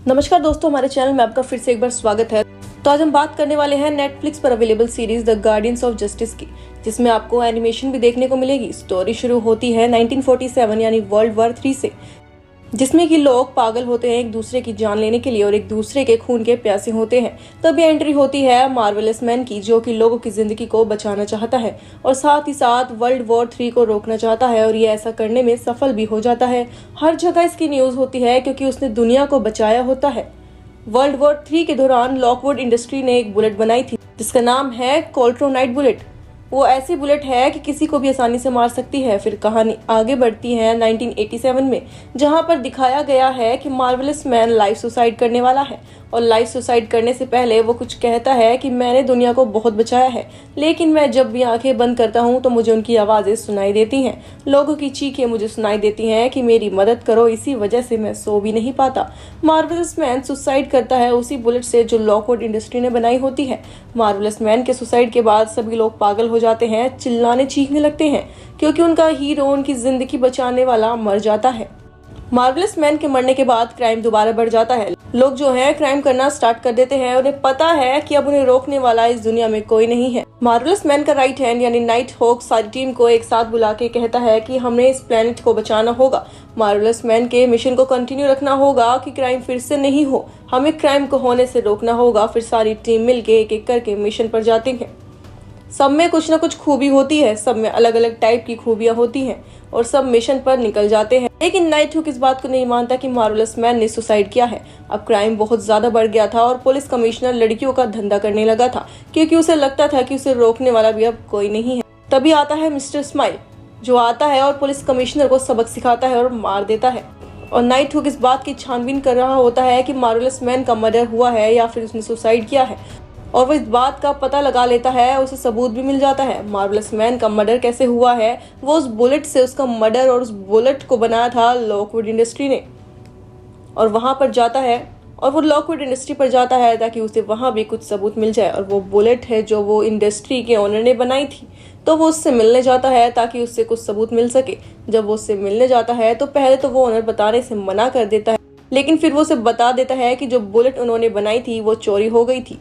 नमस्कार दोस्तों, हमारे चैनल में आपका फिर से एक बार स्वागत है। तो आज हम बात करने वाले हैं नेटफ्लिक्स पर available series the guardians of justice की, जिसमें आपको एनिमेशन भी देखने को मिलेगी। स्टोरी शुरू होती है 1947 यानी वर्ल्ड वॉर 3 से, जिसमें कि लोग पागल होते हैं एक दूसरे की जान लेने के लिए और एक दूसरे के खून के प्यासे होते हैं। तब ये एंट्री होती है मार्वेलस मैन की, जो कि लोगों की जिंदगी को बचाना चाहता है और साथ ही साथ वर्ल्ड वॉर 3 को रोकना चाहता है, और ये ऐसा करने में सफल भी हो जाता है। हर जगह इसकी न्यूज होती है क्योंकि उसने दुनिया को बचाया होता है। वर्ल्ड वॉर 3 के दौरान लॉकवुड इंडस्ट्री ने एक बुलेट बनाई थी जिसका नाम है कोल्ट्रोनाइट बुलेट। वो ऐसी बुलेट है कि किसी को भी आसानी से मार सकती है। फिर कहानी आगे बढ़ती है 1987 में, जहां पर दिखाया गया है कि मार्वेलस मैन लाइफ सुसाइड करने वाला है, और लाइफ सुसाइड करने से पहले वो कुछ कहता है कि मैंने दुनिया को बहुत बचाया है, लेकिन मैं जब भी आंखें बंद करता हूं तो मुझे उनकी आवाजें सुनाई देती हैं। लोगों की चीखें मुझे सुनाई देती हैं कि मेरी मदद करो, इसी वजह से मैं सो भी नहीं पाता। मार्वेलस मैन सुसाइड करता है उसी बुलेट से जो लॉकवुड इंडस्ट्री ने बनाई होती है। मार्वेलस मैन के सुसाइड के बाद सभी लोग पागल हो जाते हैं, चिल्लाने चीखने लगते हैं, क्योंकि उनका हीरो, उनकी जिंदगी बचाने वाला, मर जाता है। मार्वेलस मैन के मरने के बाद क्राइम दोबारा बढ़ जाता है। लोग जो है क्राइम करना स्टार्ट कर देते हैं। उन्हें पता है कि अब उन्हें रोकने वाला इस दुनिया में कोई नहीं है। मार्वेलस मैन का राइट हैंड यानी नाइट हॉक सारी टीम को एक साथ बुला के कहता है कि हमें इस प्लेनेट को बचाना होगा। मार्वेलस मैन के मिशन को कंटिन्यू रखना होगा कि क्राइम फिर से नहीं हो। हमें क्राइम को होने से रोकना होगा। फिर सारी टीम मिलके एक एक करके मिशन पर जाती है। सब में कुछ न कुछ खूबी होती है, सब में अलग अलग टाइप की खूबियां होती हैं, और सब मिशन पर निकल जाते हैं। लेकिन नाइट हुक इस बात को नहीं मानता कि मार्वेलस मैन ने सुसाइड किया है। अब क्राइम बहुत ज्यादा बढ़ गया था और पुलिस कमिश्नर लड़कियों का धंधा करने लगा था, क्योंकि उसे लगता था कि उसे रोकने वाला भी अब कोई नहीं है। तभी आता है मिस्टर स्माइल, जो आता है और पुलिस कमिश्नर को सबक सिखाता है और मार देता है। और नाइट हुक इस बात की छानबीन कर रहा होता है कि मार्वेलस मैन का मर्डर हुआ है या फिर उसने सुसाइड किया है, और वो इस बात का पता लगा लेता है। उसे सबूत भी मिल जाता है। मार्वेलस मैन का मर्डर कैसे हुआ है, वो उस बुलेट से, उसका मर्डर और उस बुलेट को बनाया था लॉकवुड इंडस्ट्री ने। और वहां पर जाता है, और वो लॉकवुड इंडस्ट्री पर जाता है ताकि उसे वहां भी कुछ सबूत मिल जाए। और वो बुलेट है जो वो इंडस्ट्री के ओनर ने बनाई थी, तो वो उससे मिलने जाता है ताकि उससे कुछ सबूत मिल सके। जब वो उससे मिलने जाता है तो पहले तो वो ओनर बताने से मना कर देता है, लेकिन फिर वो उसे बता देता है कि जो बुलेट उन्होंने बनाई थी वो चोरी हो गई थी।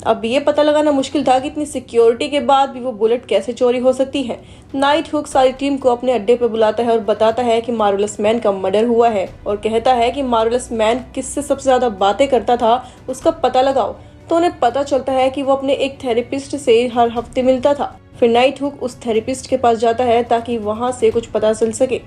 अब ये पता लगाना मुश्किल था कि इतनी सिक्योरिटी के बाद भी वो बुलेट कैसे चोरी हो सकती है। नाइट हुक सारी टीम को अपने अड्डे पर बुलाता है और बताता है कि मार्वेलस मैन का मर्डर हुआ है, और कहता है कि मार्वेलस मैन किससे सबसे ज्यादा बातें करता था उसका पता लगाओ। तो उन्हें पता चलता है कि वो अपने एक थेरेपिस्ट से हर हफ्ते मिलता था। फिर नाइट हुक उस थेरेपिस्ट के पास जाता है ताकि वहां से कुछ पता चल सके।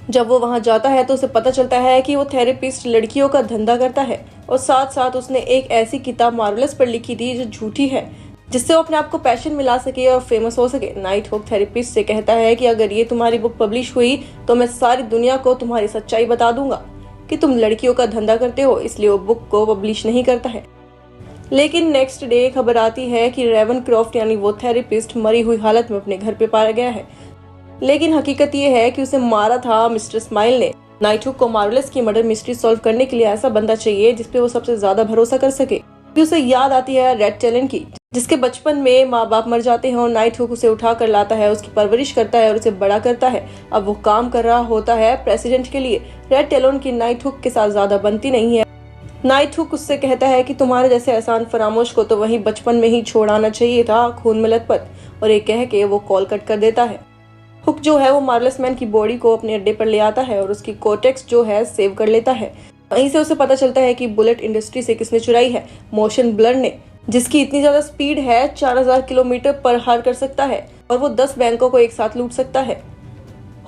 जब वो वहां जाता है तो उसे पता चलता है कि वो थेरेपिस्ट लड़कियों का धंधा करता है, और साथ साथ उसने एक ऐसी किताब मार्वेलस पर लिखी थी जो झूठी है, जिससे वो अपने आप को पैशन मिला सके और फेमस हो सके। नाइट हुक थेरेपिस्ट से कहता है कि अगर ये तुम्हारी बुक पब्लिश हुई तो मैं सारी दुनिया को तुम्हारी सच्चाई बता दूंगा कि तुम लड़कियों का धंधा करते हो, इसलिए वो बुक को पब्लिश नहीं करता है। लेकिन नेक्स्ट डे खबर आती है कि रेवनक्रॉफ्ट यानी वो थेरेपिस्ट मरी हुई हालत में अपने घर पे पाया गया है। लेकिन हकीकत ये है कि उसे मारा था मिस्टर स्माइल ने। नाइट हुक को मार्वेलस की मर्डर मिस्ट्री सॉल्व करने के लिए ऐसा बंदा चाहिए जिसपे वो सबसे ज्यादा भरोसा कर सके। फिर उसे याद आती है रेड टेलन की, जिसके बचपन में माँ बाप मर जाते हैं, और नाइट हुक उसे उठा कर लाता है, उसकी परवरिश करता है और उसे बड़ा करता है। अब वो काम कर रहा होता है प्रेसिडेंट के लिए। रेड टेलन की नाइट हुक के साथ ज्यादा बनती नहीं है। नाइट हुक उससे कहता है कि तुम्हारे जैसे एहसान फरामोश को तो वही बचपन में ही छोड़ आना चाहिए था, खून में लथपथ, और ये कह के वो कॉल कट कर देता है। हुक जो है वो मार्वेलस मैन की बॉडी को अपने अड्डे पर ले आता है और उसकी कोर्टेक्स जो है सेव कर लेता है। वहीं से उसे पता चलता है कि बुलेट इंडस्ट्री से किसने चुराई है। मोशन ब्लर ने, जिसकी इतनी ज्यादा स्पीड है 4000 किलोमीटर पर हार कर सकता है, और वो 10 बैंकों को एक साथ लूट सकता है।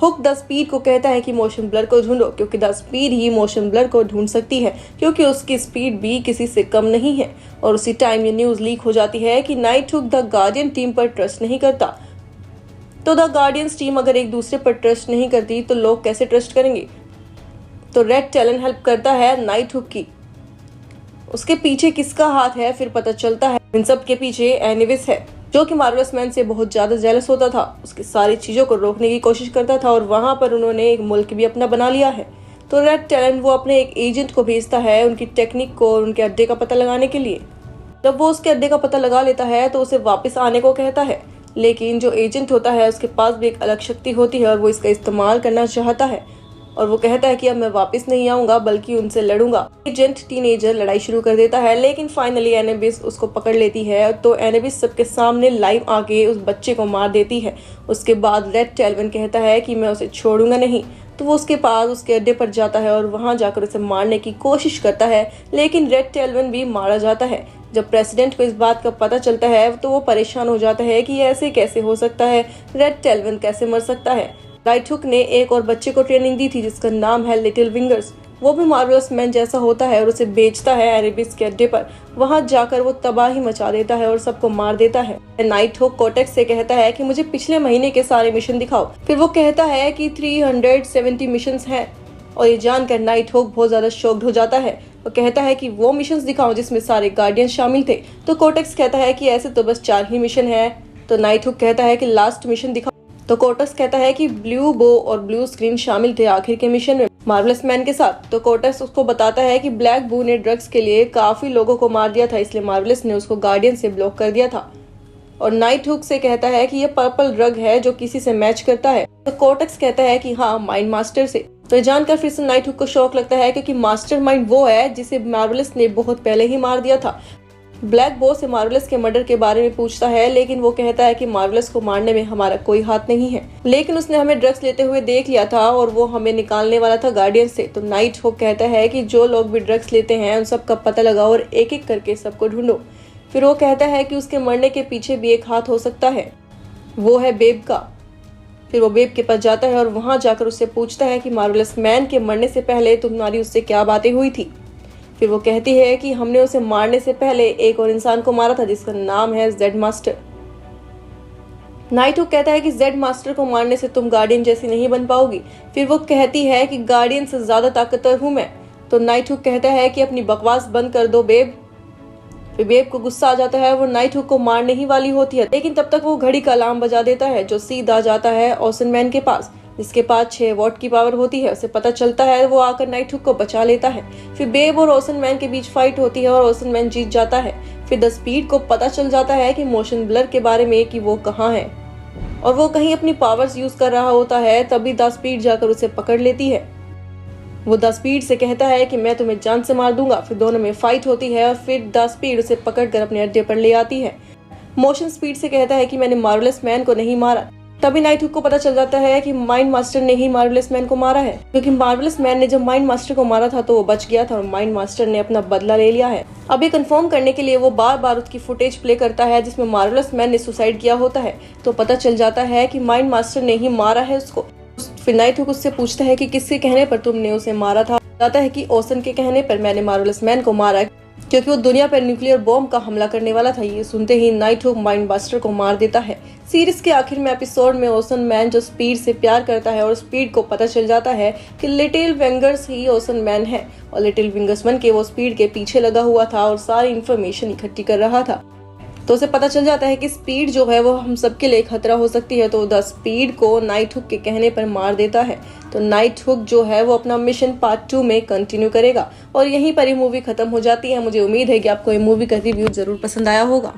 हुक द स्पीड को कहता है कि मोशन ब्लर को ढूंढो, क्योंकि the speed he motion blur को ढूंढ सकती है, क्योंकि उसकी स्पीड भी किसी से कम नहीं है। और उसी टाइम ये न्यूज लीक हो जाती है कि night hook the guardian team पर ट्रस्ट नहीं करता। तो द गार्डियंस टीम अगर एक दूसरे पर ट्रस्ट नहीं करती तो लोग कैसे ट्रस्ट करेंगे। तो रेड टेलन हेल्प करता है नाइट हुक की। उसके पीछे किसका हाथ है फिर पता चलता है। इन सब के पीछे एनिविस है, जो कि मार्वेलस मैन से बहुत ज्यादा जेलस होता था, उसकी सारी चीजों को रोकने की कोशिश करता था, और वहां पर उन्होंने एक मुल्क भी अपना बना लिया है। तो रेड टेलन वो अपने एक एजेंट को भेजता है उनकी टेक्निक को और उनके अड्डे का पता लगाने के लिए। जब वो उसके अड्डे का पता लगा लेता है तो उसे वापस आने को कहता है, लेकिन जो एजेंट होता है उसके पास भी एक अलग शक्ति होती है और वो इसका इस्तेमाल करना चाहता है। और वो कहता है कि अब मैं वापस नहीं आऊंगा बल्कि उनसे लड़ूंगा। एजेंट टीनेजर लड़ाई शुरू कर देता है, लेकिन फाइनली एनेबिस उसको पकड़ लेती है। तो एनेबिस सबके सामने लाइव आके उस बच्चे को मार देती है। उसके बाद रेड टेल्विन कहता है कि मैं उसे छोड़ूंगा नहीं। तो वो उसके पास उसके अड्डे पर जाता है और वहां जाकर उसे मारने की कोशिश करता है, लेकिन रेड टेल्विन भी मारा जाता है। जब प्रेसिडेंट को इस बात का पता चलता है तो वो परेशान हो जाता है कि ऐसे कैसे हो सकता है, रेड टेल्विन कैसे मर सकता है। राइट हुक ने एक और बच्चे को ट्रेनिंग दी थी जिसका नाम है लिटिल विंगर्स। वो भी मार्वलस मैन जैसा होता है और उसे बेचता है एनेबिस के अड्डे पर। वहां जाकर वो तबाही मचा देता है और सबको मार देता है। नाइट हुक कोटेक्स से कहता है कि मुझे पिछले महीने के सारे मिशन दिखाओ। फिर वो कहता है कि 370 मिशंस हैं और ये जानकर नाइट हुक बहुत ज्यादा शॉक्ड हो जाता है। वो कहता है कि वो मिशंस दिखाओ जिसमें सारे गार्डियंस शामिल थे। तो कोटेक्स कहता है कि ऐसे तो बस 4 ही मिशन है। तो नाइट हुक कहता है कि लास्ट मिशन दिखाओ। तो कोटेक्स कहता है कि ब्लू बो और ब्लू स्क्रीन शामिल थे आखिर के मिशन में मार्वलस मैन के साथ। तो कोटेक्स उसको बताता है कि ब्लैक बू ने ड्रग्स के लिए काफी लोगों को मार दिया था, इसलिए मार्वलस ने उसको गार्डियन से ब्लॉक कर दिया था। और नाइट हुक से कहता है कि ये पर्पल ड्रग है जो किसी से मैच करता है। तो कोटेक्स कहता है कि हाँ, माइंड मास्टर से। तो ये जानकर फिर से नाइट हुक को शौक लगता है क्योंकि मास्टरमाइंड वो है जिसे मार्वलस ने बहुत पहले ही मार दिया था। ब्लैक बो से मार्वलस के मर्डर के बारे में पूछता है, लेकिन वो कहता है कि मार्वलस को मारने में हमारा कोई हाथ नहीं है, लेकिन उसने हमें ड्रग्स लेते हुए देख लिया था और वो हमें निकालने वाला था गार्डियन से। तो नाइट हुक कहता है कि जो लोग भी ड्रग्स लेते हैं उन सब का पता लगाओ और एक एक करके सबको ढूंढो। फिर वो कहता है कि उसके मरने के पीछे भी एक हाथ हो सकता है, वो है बेब का। फिर वो बेब के पास जाता है और वहां जाकर उससे पूछता है कि मार्वलस मैन के मरने से पहले तुम्हारी उससे क्या बातें हुई थी। फिर वो कहती है कि हमने उसे मारने से पहले एक और इंसान को मारा था जिसका नाम है जेड मास्टर। नाइट हुक कहता है कि जेड मास्टर को मारने से तुम गार्डियन जैसी नहीं बन पाओगी। फिर वो कहती है कि गार्डियन से ज्यादा ताकतवर हूं मैं। तो नाइट हुक कहता है कि अपनी बकवास बंद कर दो बेब। फिर बेब को गुस्सा आ जाता है, वो नाइट हुक को मारने ही वाली होती है, लेकिन तब तक वो घड़ी का अलार्म बजा देता है जो सीधा जाता है ओसन मैन के पास, जिसके पास 6 वॉट की पावर होती है। उसे पता चलता है, वो आकर नाइट हुक को बचा लेता है। फिर बेब और ओसन मैन के बीच फाइट होती है और ओसन मैन जीत जाता है। फिर द स्पीड को पता चल जाता है कि मोशन ब्लर के बारे में कि वो कहाँ है और वो कहीं अपनी पावर्स यूज कर रहा होता है। तभी द स्पीड जाकर उसे पकड़ लेती है। वो द स्पीड से कहता है कि मैं तुम्हें जान से मार दूंगा। फिर दोनों में फाइट होती है और फिर द स्पीड उसे पकड़कर अपने अड्डे पर ले आती है। मोशन स्पीड से कहता है कि मैंने मार्वलस मैन को नहीं मारा। तभी नाइट हुक को पता चल जाता है कि माइंड मास्टर ने ही मार्वलस मैन को मारा है, क्योंकि मार्वलस मैन ने जब माइंड मास्टर को मारा था तो वो बच गया था और माइंड मास्टर ने अपना बदला ले लिया है। अब ये कंफर्म करने के लिए वो बार बार उसकी फुटेज प्ले करता है जिसमें मार्वलस मैन ने सुसाइड किया होता है। तो पता चल जाता है कि माइंड मास्टर ने ही मारा है उसको। फिर नाइट हुक उससे पूछता है कि किसके कहने पर तुमने उसे मारा था। बताता है कि ओसन के कहने पर मैंने मार्वलस मैन को मारा क्योंकि वो दुनिया पर न्यूक्लियर बॉम्ब का हमला करने वाला था। ये सुनते ही नाइट हुक माइंड मास्टर को मार देता है। सीरीज के आखिर में एपिसोड में ओसन मैन जो स्पीड से प्यार करता है और स्पीड को पता चल जाता है कि लिटिल विंगर्स ही ओसन मैन है और लिटिल विंगर्स बन के वो स्पीड के पीछे लगा हुआ था और सारी इंफॉर्मेशन इकट्ठी कर रहा था। तो उसे पता चल जाता है कि स्पीड जो है वो हम सबके लिए खतरा हो सकती है। तो द स्पीड को नाइट हुक के कहने पर मार देता है। तो नाइट हुक जो है वो अपना मिशन पार्ट 2 में कंटिन्यू करेगा और यहीं पर ये मूवी खत्म हो जाती है। मुझे उम्मीद है कि आपको ये मूवी का रिव्यू जरूर पसंद आया होगा।